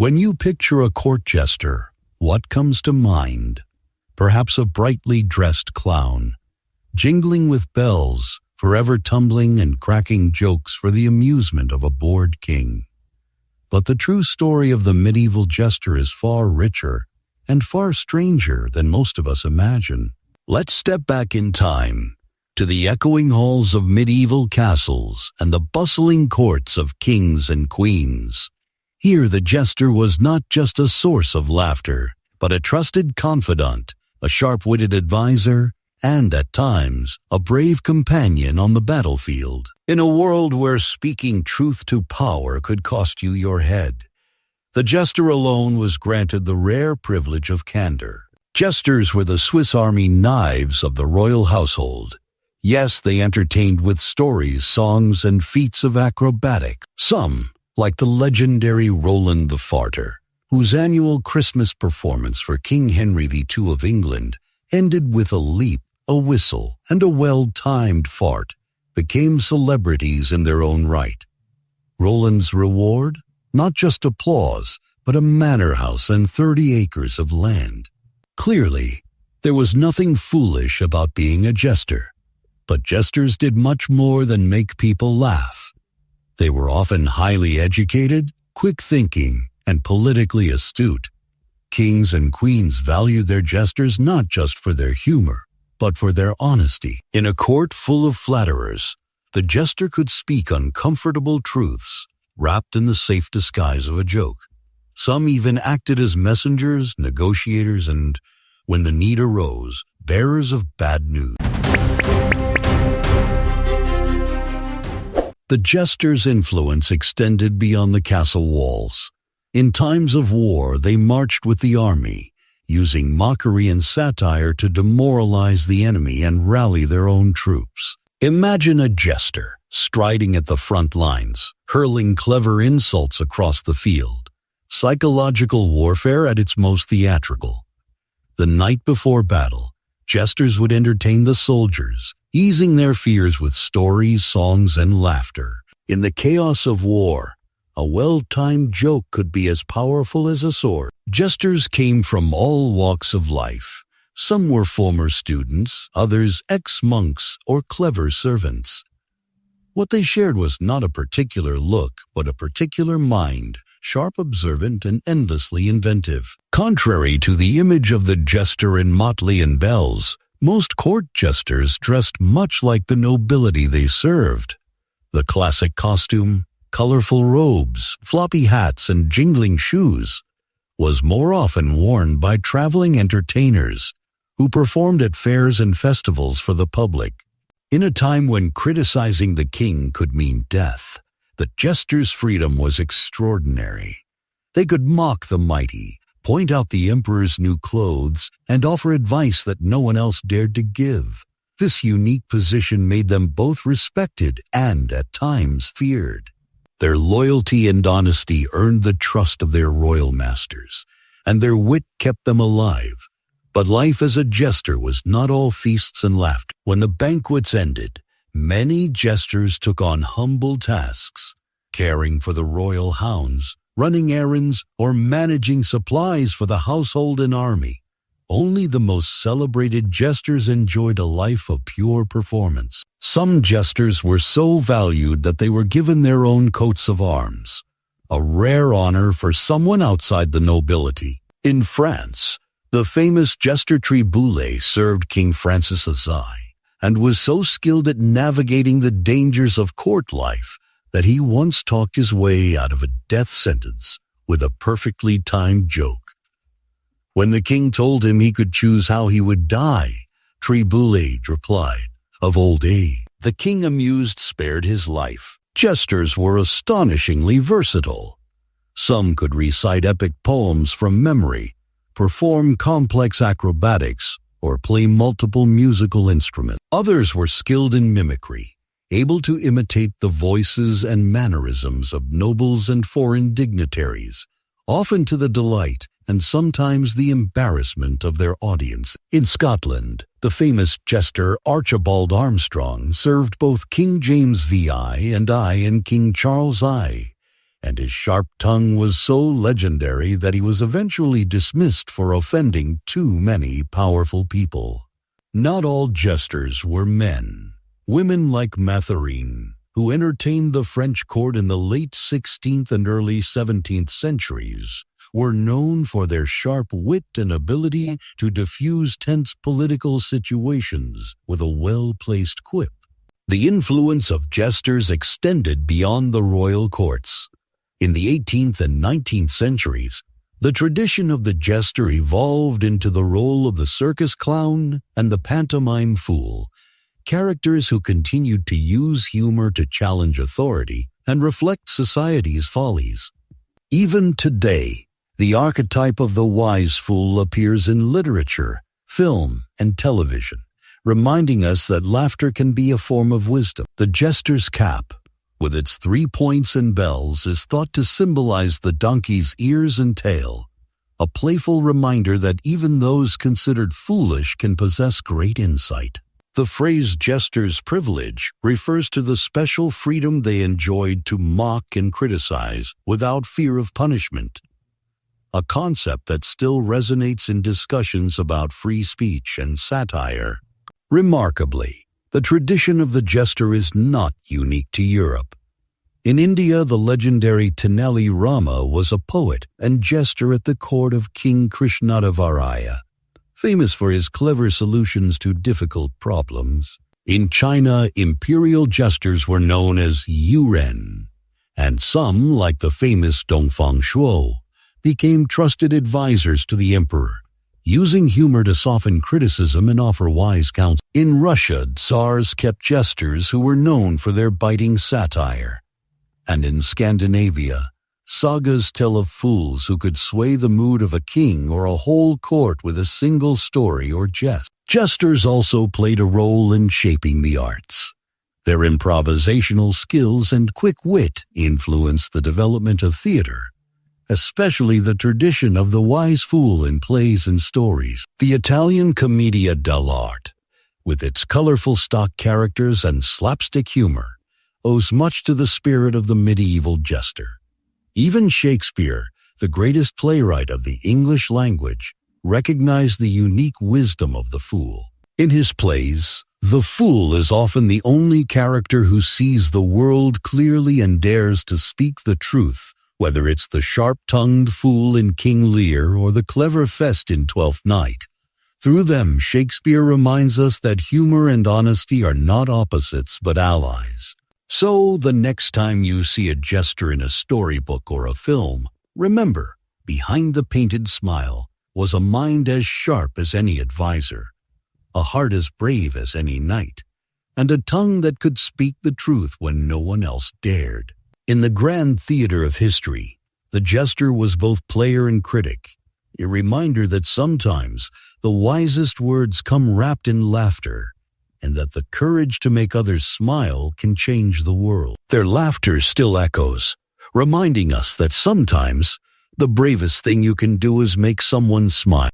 When you picture a court jester, what comes to mind? Perhaps a brightly dressed clown, jingling with bells, forever tumbling and cracking jokes for the amusement of a bored king. But the true story of the medieval jester is far richer and far stranger than most of us imagine. Let's step back in time to the echoing halls of medieval castles and the bustling courts of kings and queens. Here the jester was not just a source of laughter, but a trusted confidant, a sharp-witted advisor, and, at times, a brave companion on the battlefield. In a world where speaking truth to power could cost you your head, the jester alone was granted the rare privilege of candor. Jesters were the Swiss Army knives of the royal household. Yes, they entertained with stories, songs, and feats of acrobatics. Some, like the legendary Roland the Farter, whose annual Christmas performance for King Henry II of England ended with a leap, a whistle, and a well-timed fart, became celebrities in their own right. Roland's reward? Not just applause, but a manor house and 30 acres of land. Clearly, there was nothing foolish about being a jester. But jesters did much more than make people laugh. They were often highly educated, quick-thinking, and politically astute. Kings and queens valued their jesters not just for their humor, but for their honesty. In a court full of flatterers, the jester could speak uncomfortable truths, wrapped in the safe disguise of a joke. Some even acted as messengers, negotiators, and, when the need arose, bearers of bad news. The jester's influence extended beyond the castle walls. In times of war, they marched with the army, using mockery and satire to demoralize the enemy and rally their own troops. Imagine a jester striding at the front lines, hurling clever insults across the field. Psychological warfare at its most theatrical. The night before battle, jesters would entertain the soldiers, easing their fears with stories, songs, and laughter. In the chaos of war, a well-timed joke could be as powerful as a sword. Jesters came from all walks of life. Some were former students, others ex-monks or clever servants. What they shared was not a particular look, but a particular mind, sharp, observant, and endlessly inventive. Contrary to the image of the jester in motley and bells, most court jesters dressed much like the nobility they served. The classic costume, colorful robes, floppy hats, and jingling shoes was more often worn by traveling entertainers who performed at fairs and festivals for the public. In a time when criticizing the king could mean death, the jester's freedom was extraordinary. They could mock the mighty, point out the emperor's new clothes, and offer advice that no one else dared to give. This unique position made them both respected and, at times, feared. Their loyalty and honesty earned the trust of their royal masters, and their wit kept them alive. But life as a jester was not all feasts and laughter. When the banquets ended, many jesters took on humble tasks, caring for the royal hounds, running errands, or managing supplies for the household and army. Only the most celebrated jesters enjoyed a life of pure performance. Some jesters were so valued that they were given their own coats of arms, a rare honor for someone outside the nobility. In France, the famous jester Triboulet served King Francis of Assisi, and was so skilled at navigating the dangers of court life that he once talked his way out of a death sentence with a perfectly timed joke. When the king told him he could choose how he would die, Triboulet replied, "Of old age." The king, amused, spared his life. Jesters were astonishingly versatile. Some could recite epic poems from memory, perform complex acrobatics, or play multiple musical instruments. Others were skilled in mimicry, able to imitate the voices and mannerisms of nobles and foreign dignitaries, often to the delight and sometimes the embarrassment of their audience. In Scotland, the famous jester Archibald Armstrong served both King James VI and King Charles I. and his sharp tongue was so legendary that he was eventually dismissed for offending too many powerful people. Not all jesters were men. Women like Mathurin, who entertained the French court in the late 16th and early 17th centuries, were known for their sharp wit and ability to diffuse tense political situations with a well-placed quip. The influence of jesters extended beyond the royal courts. In the 18th and 19th centuries, the tradition of the jester evolved into the role of the circus clown and the pantomime fool, characters who continued to use humor to challenge authority and reflect society's follies. Even today, the archetype of the wise fool appears in literature, film, and television, reminding us that laughter can be a form of wisdom. The jester's cap, with its 3 points and bells, is thought to symbolize the donkey's ears and tail, a playful reminder that even those considered foolish can possess great insight. The phrase jester's privilege refers to the special freedom they enjoyed to mock and criticize without fear of punishment, a concept that still resonates in discussions about free speech and satire. Remarkably, the tradition of the jester is not unique to Europe. In India, the legendary Tenali Rama was a poet and jester at the court of King Krishnadevaraya, famous for his clever solutions to difficult problems. In China, imperial jesters were known as yuren, and some, like the famous Dongfang Shuo, became trusted advisors to the emperor, using humor to soften criticism and offer wise counsel. In Russia, tsars kept jesters who were known for their biting satire. And in Scandinavia, sagas tell of fools who could sway the mood of a king or a whole court with a single story or jest. Jesters also played a role in shaping the arts. Their improvisational skills and quick wit influenced the development of theater, especially the tradition of the wise fool in plays and stories. The Italian commedia dell'arte, with its colorful stock characters and slapstick humor, owes much to the spirit of the medieval jester. Even Shakespeare, the greatest playwright of the English language, recognized the unique wisdom of the fool. In his plays, the fool is often the only character who sees the world clearly and dares to speak the truth, whether it's the sharp-tongued fool in King Lear or the clever Fest in Twelfth Night. Through them, Shakespeare reminds us that humor and honesty are not opposites but allies. So, the next time you see a jester in a storybook or a film, remember, behind the painted smile was a mind as sharp as any advisor, a heart as brave as any knight, and a tongue that could speak the truth when no one else dared. In the grand theater of history, the jester was both player and critic, a reminder that sometimes the wisest words come wrapped in laughter, and that the courage to make others smile can change the world. Their laughter still echoes, reminding us that sometimes the bravest thing you can do is make someone smile.